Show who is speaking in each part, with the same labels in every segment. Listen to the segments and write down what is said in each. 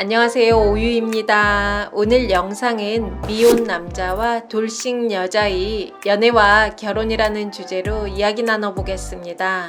Speaker 1: 안녕하세요, 오유입니다. 오늘 영상은 미혼 남자와 돌싱 여자의 연애와 결혼이라는 주제로 이야기 나눠보겠습니다.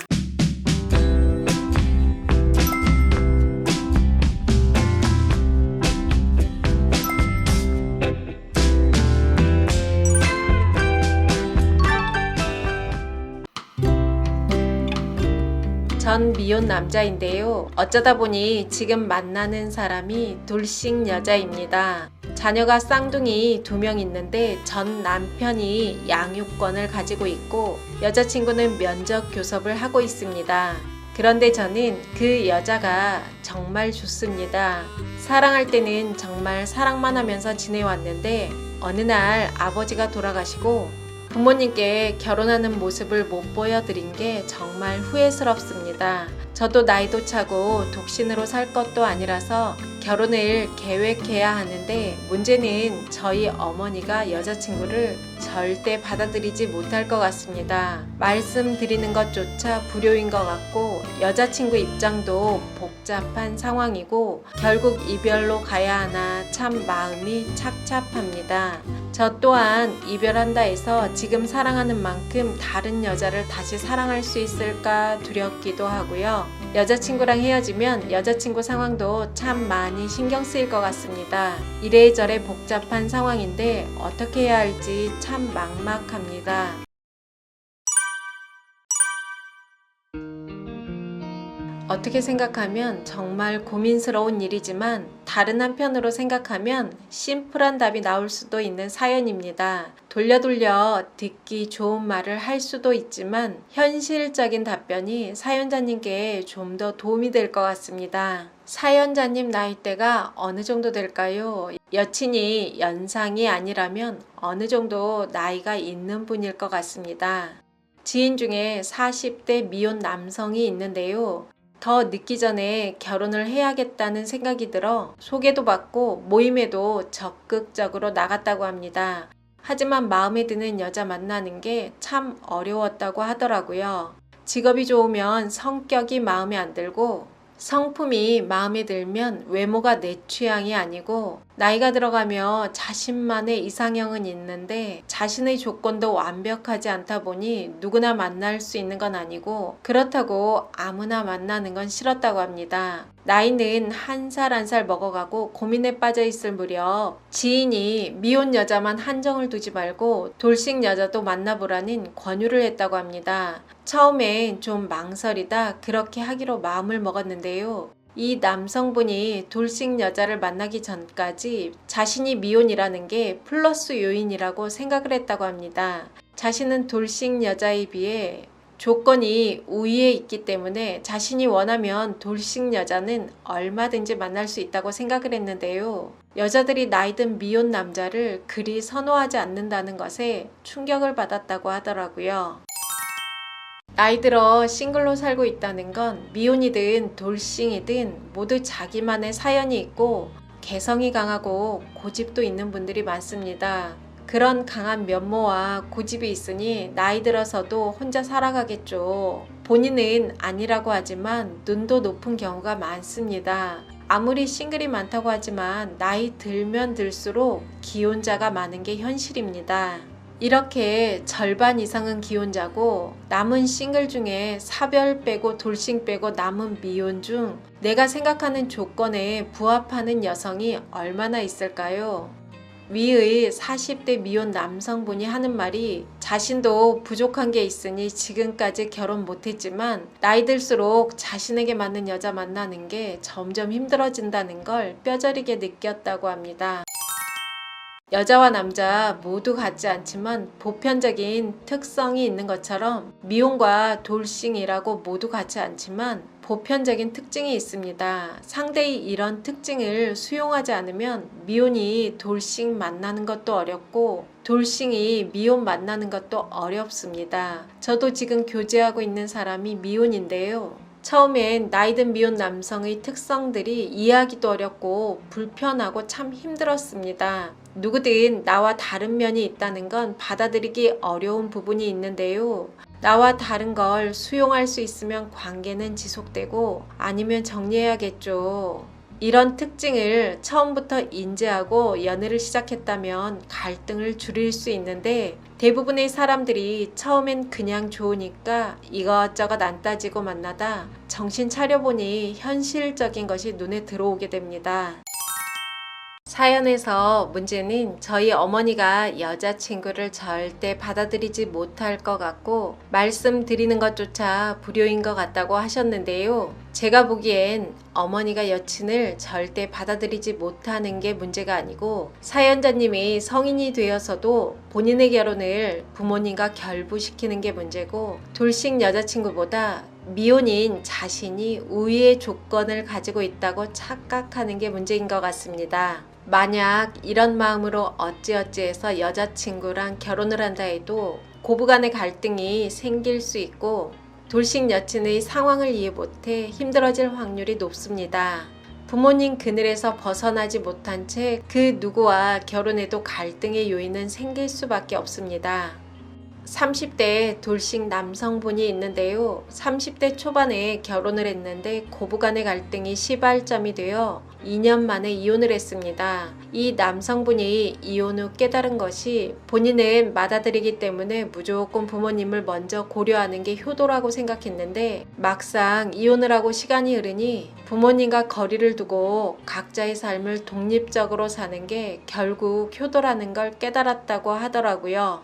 Speaker 1: 전 미혼 남자인데요. 어쩌다 보니 지금 만나는 사람이 돌싱 여자입니다. 자녀가 쌍둥이 2명 있는데 전 남편이 양육권을 가지고 있고 여자친구는 면접 교섭을 하고 있습니다. 그런데 저는 그 여자가 정말 좋습니다. 사랑할 때는 정말 사랑만 하면서 지내왔는데 어느 날 아버지가 돌아가시고 부모님께 결혼하는 모습을 못 보여드린 게 정말 후회스럽습니다. 저도 나이도 차고 독신으로 살 것도 아니라서 결혼을 계획해야 하는데 문제는 저희 어머니가 여자친구를 절대 받아들이지 못할 것 같습니다. 말씀드리는 것조차 불효인 것 같고 여자친구 입장도 복잡한 상황이고 결국 이별로 가야 하나 참 마음이 착잡합니다. 저 또한 이별한다 해서 지금 사랑하는 만큼 다른 여자를 다시 사랑할 수 있을까 두렵기도 하고요. 여자친구랑 헤어지면 여자친구 상황도 참 많이 신경 쓰일 것 같습니다. 이래저래 복잡한 상황인데 어떻게 해야 할지 참 막막합니다. 어떻게 생각하면 정말 고민스러운 일이지만 다른 한편으로 생각하면 심플한 답이 나올 수도 있는 사연입니다. 돌려 듣기 좋은 말을 할 수도 있지만 현실적인 답변이 사연자님께 좀 더 도움이 될 것 같습니다. 사연자님 나이대가 어느 정도 될까요? 여친이 연상이 아니라면 어느 정도 나이가 있는 분일 것 같습니다. 지인 중에 40대 미혼 남성이 있는데요. 더 늦기 전에 결혼을 해야겠다는 생각이 들어 소개도 받고 모임에도 적극적으로 나갔다고 합니다. 하지만 마음에 드는 여자 만나는 게 참 어려웠다고 하더라고요. 직업이 좋으면 성격이 마음에 안 들고 성품이 마음에 들면 외모가 내 취향이 아니고 나이가 들어가며 자신만의 이상형은 있는데 자신의 조건도 완벽하지 않다 보니 누구나 만날 수 있는 건 아니고 그렇다고 아무나 만나는 건 싫었다고 합니다. 나이는 한 살 한 살 먹어가고 고민에 빠져 있을 무렵 지인이 미혼 여자만 한정을 두지 말고 돌싱 여자도 만나보라는 권유를 했다고 합니다. 처음엔 좀 망설이다 그렇게 하기로 마음을 먹었는데요. 이 남성분이 돌싱 여자를 만나기 전까지 자신이 미혼이라는 게 플러스 요인이라고 생각을 했다고 합니다. 자신은 돌싱 여자에 비해 조건이 우위에 있기 때문에 자신이 원하면 돌싱 여자는 얼마든지 만날 수 있다고 생각을 했는데요. 여자들이 나이든 미혼 남자를 그리 선호하지 않는다는 것에 충격을 받았다고 하더라고요. 나이 들어 싱글로 살고 있다는 건 미혼이든 돌싱이든 모두 자기만의 사연이 있고 개성이 강하고 고집도 있는 분들이 많습니다. 그런 강한 면모와 고집이 있으니 나이 들어서도 혼자 살아가겠죠. 본인은 아니라고 하지만 눈도 높은 경우가 많습니다. 아무리 싱글이 많다고 하지만 나이 들면 들수록 기혼자가 많은 게 현실입니다. 이렇게 절반 이상은 기혼자고 남은 싱글 중에 사별 빼고 돌싱 빼고 남은 미혼 중 내가 생각하는 조건에 부합하는 여성이 얼마나 있을까요? 위의 40대 미혼 남성분이 하는 말이 자신도 부족한 게 있으니 지금까지 결혼 못했지만 나이 들수록 자신에게 맞는 여자 만나는 게 점점 힘들어진다는 걸 뼈저리게 느꼈다고 합니다. 여자와 남자 모두 같지 않지만 보편적인 특성이 있는 것처럼 미혼과 돌싱이라고 모두 같지 않지만 보편적인 특징이 있습니다. 상대의 이런 특징을 수용하지 않으면 미혼이 돌싱 만나는 것도 어렵고 돌싱이 미혼 만나는 것도 어렵습니다. 저도 지금 교제하고 있는 사람이 미혼인데요. 처음엔 나이든 미혼 남성의 특성들이 이해하기도 어렵고 불편하고 참 힘들었습니다. 누구든 나와 다른 면이 있다는 건 받아들이기 어려운 부분이 있는데요. 나와 다른 걸 수용할 수 있으면 관계는 지속되고 아니면 정리해야겠죠. 이런 특징을 처음부터 인지하고 연애를 시작했다면 갈등을 줄일 수 있는데 대부분의 사람들이 처음엔 그냥 좋으니까 이것저것 안 따지고 만나다 정신 차려보니 현실적인 것이 눈에 들어오게 됩니다. 사연에서 문제는 저희 어머니가 여자친구를 절대 받아들이지 못할 것 같고 말씀드리는 것조차 불효인 것 같다고 하셨는데요. 제가 보기엔 어머니가 여친을 절대 받아들이지 못하는 게 문제가 아니고 사연자님이 성인이 되어서도 본인의 결혼을 부모님과 결부시키는 게 문제고 돌싱 여자친구보다 미혼인 자신이 우위의 조건을 가지고 있다고 착각하는 게 문제인 것 같습니다. 만약 이런 마음으로 어찌어찌해서 여자친구랑 결혼을 한다 해도 고부간의 갈등이 생길 수 있고 돌싱 여친의 상황을 이해 못해 힘들어질 확률이 높습니다. 부모님 그늘에서 벗어나지 못한 채 그 누구와 결혼해도 갈등의 요인은 생길 수밖에 없습니다. 30대 돌싱 남성분이 있는데요. 30대 초반에 결혼을 했는데 고부간의 갈등이 시발점이 되어 2년 만에 이혼을 했습니다. 이 남성분이 이혼 후 깨달은 것이 본인은 맏아들이기 때문에 무조건 부모님을 먼저 고려하는 게 효도라고 생각했는데 막상 이혼을 하고 시간이 흐르니 부모님과 거리를 두고 각자의 삶을 독립적으로 사는 게 결국 효도라는 걸 깨달았다고 하더라고요.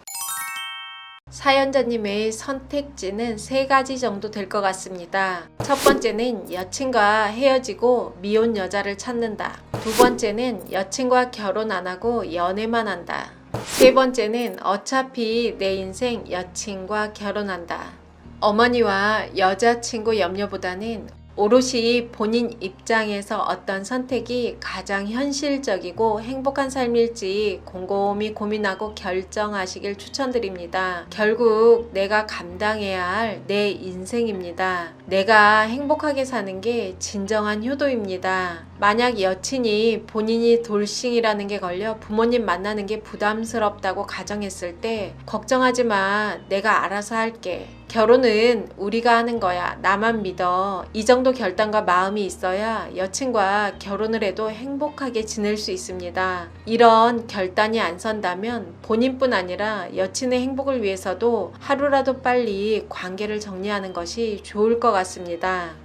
Speaker 1: 사연자님의 선택지는 3가지 정도 될 것 같습니다. 첫 번째는 여친과 헤어지고 미혼 여자를 찾는다. 두 번째는 여친과 결혼 안 하고 연애만 한다. 세 번째는 어차피 내 인생 여친과 결혼한다. 어머니와 여자친구 염려보다는 오롯이 본인 입장에서 어떤 선택이 가장 현실적이고 행복한 삶일지 곰곰이 고민하고 결정하시길 추천드립니다. 결국 내가 감당해야 할 내 인생입니다. 내가 행복하게 사는 게 진정한 효도입니다. 만약 여친이 본인이 돌싱이라는 게 걸려 부모님 만나는 게 부담스럽다고 가정했을 때 걱정하지 마. 내가 알아서 할게. 결혼은 우리가 하는 거야. 나만 믿어. 이 정도 결단과 마음이 있어야 여친과 결혼을 해도 행복하게 지낼 수 있습니다. 이런 결단이 안 선다면 본인뿐 아니라 여친의 행복을 위해서도 하루라도 빨리 관계를 정리하는 것이 좋을 것 같습니다.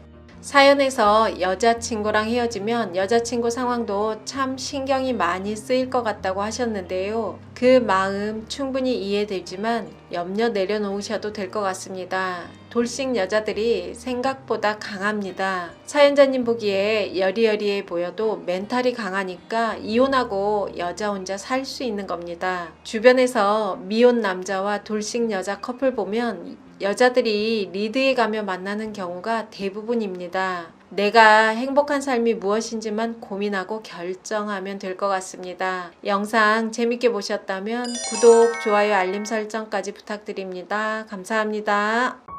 Speaker 1: 사연에서 여자친구랑 헤어지면 여자친구 상황도 참 신경이 많이 쓰일 것 같다고 하셨는데요. 그 마음 충분히 이해되지만 염려 내려놓으셔도 될 것 같습니다. 돌싱 여자들이 생각보다 강합니다. 사연자님 보기에 여리여리해 보여도 멘탈이 강하니까 이혼하고 여자 혼자 살 수 있는 겁니다. 주변에서 미혼 남자와 돌싱 여자 커플 보면 여자들이 리드에 가며 만나는 경우가 대부분입니다. 내가 행복한 삶이 무엇인지만 고민하고 결정하면 될 것 같습니다. 영상 재밌게 보셨다면 구독, 좋아요, 알림 설정까지 부탁드립니다. 감사합니다.